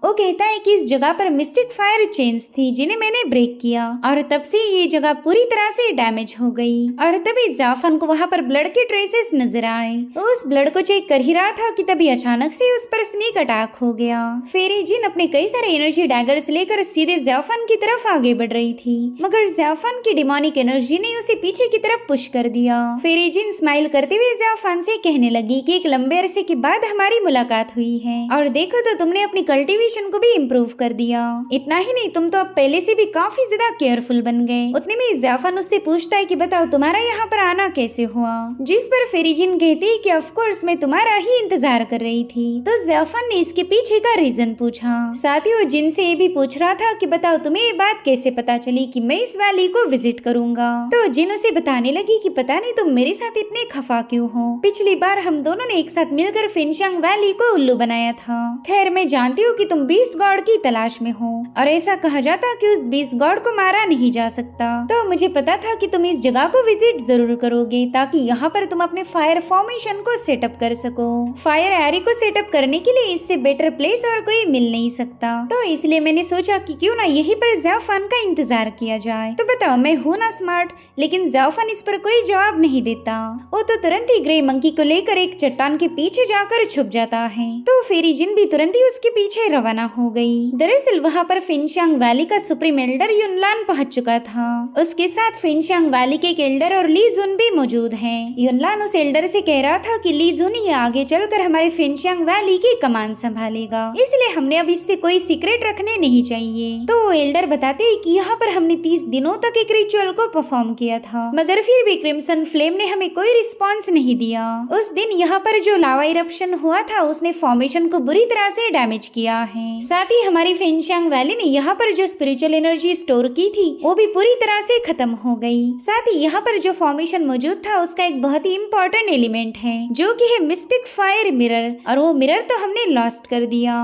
वो कहता है कि इस जगह पर मिस्टिक फायर चेन्स थी जिन्हें मैंने ब्रेक किया और तब से ये जगह पूरी तरह से डैमेज हो गई। और तभी जाफन को वहाँ पर ब्लड के ट्रेसेस नजर आए। उस ब्लड को चेक कर ही रहा था कि तभी अचानक से उस पर स्नेक अटैक हो गया। फेरी जिन अपने कई सारे एनर्जी डैगर्स लेकर सीधे जाफन की तरफ आगे बढ़ रही थी, मगर जाफन की डिमोनिक एनर्जी ने उसे पीछे की तरफ पुश कर दिया। फेरी जिन स्माइल करते हुए जाफन से कहने लगी कि एक लंबे अरसे के बाद हमारी मुलाकात हुई है और देखो तो तुमने अपनी कल्टीवेशन को भी इम्प्रूव कर दिया। इतना ही नहीं, तुम तो अब पहले से भी काफी ज्यादा केयरफुल बन गए। उतने में जाफन उससे पूछता है कि बताओ तुम्हारा यहाँ पर आना कैसे हुआ, जिस पर फेरीजिन कहती है कि ऑफ कोर्स मैं तुम्हारा ही इंतजार कर रही थी। तो जाफन ने इसके पीछे का रीजन पूछा। साथ ही वो जिन से ये भी पूछ रहा था कि बताओ तुम्हें ये बात कैसे पता चली कि मैं इस वैली को विजिट करूंगा। तो जिन उसे बताने लगी कि पता नहीं तुम मेरे साथ इतने खफा क्यों हो, पिछली बार हम दोनों ने एक साथ मिलकर फिनशांग वैली को उल्लू बनाया था। खैर मैं जानती हूँ कि तुम बीस्ट गॉड की तलाश में हो और ऐसा कहा जाता कि उस बीस्ट गॉड को मारा नहीं जा सकता। तो मुझे पता था कि तुम इस जगह को विजिट जरूर करोगे ताकि यहाँ पर तुम अपने फायर फॉर्मेशन को सेटअप कर सको। फायर एरी को सेटअप करने के लिए इससे बेटर प्लेस और कोई मिल नहीं सकता। तो इसलिए मैंने सोचा कि क्यों ना यहीं पर जाफन का इंतजार किया जाए। तो बताओ मैं हूँ ना स्मार्ट, लेकिन जाफन इस पर कोई जवाब नहीं देता। वो तो तुरंत ही ग्रे मंकी को लेकर एक चट्टान के पीछे जाकर छुप जाता है। तो फेरी जिन भी तुरंत ही उसके पीछे रवाना हो गई। दरअसल वहाँ पर फिनशांग वैली का सुप्रीम एल्डर युनलान पहुंच चुका था। उसके साथ फिनशांग वैली के एक एल्डर और ली जुन भी मौजूद हैं। युनलान उस एल्डर से कह रहा था कि ली जुन ही आगे चलकर हमारे फिनशांग वैली की कमान संभालेगा, इसलिए हमने अब इससे कोई सीक्रेट रखने नहीं चाहिए। तो वो एल्डर बताते हैं कि यहाँ पर हमने 30 दिनों तक एक रिचुअल को परफॉर्म किया था, मगर फिर भी क्रिम्सन फ्लेम ने हमें कोई रिस्पॉन्स नहीं दिया। उस दिन यहाँ पर जो लावा इरप्शन हुआ था उसने फॉर्मेशन को बुरी तरह से डैमेज किया है। साथ ही हमारी फिनशांग वैली ने यहाँ पर जो स्पिरिचुअल एनर्जी स्टोर की थी वो भी पूरी तरह से खत्म हो गई। साथ ही यहाँ पर जो फॉर्मेशन मौजूद था उसका एक बहुत ही इम्पोर्टेंट एलिमेंट है जो कि है मिस्टिक फायर मिरर, और वो मिरर तो हमने लॉस्ट कर दिया।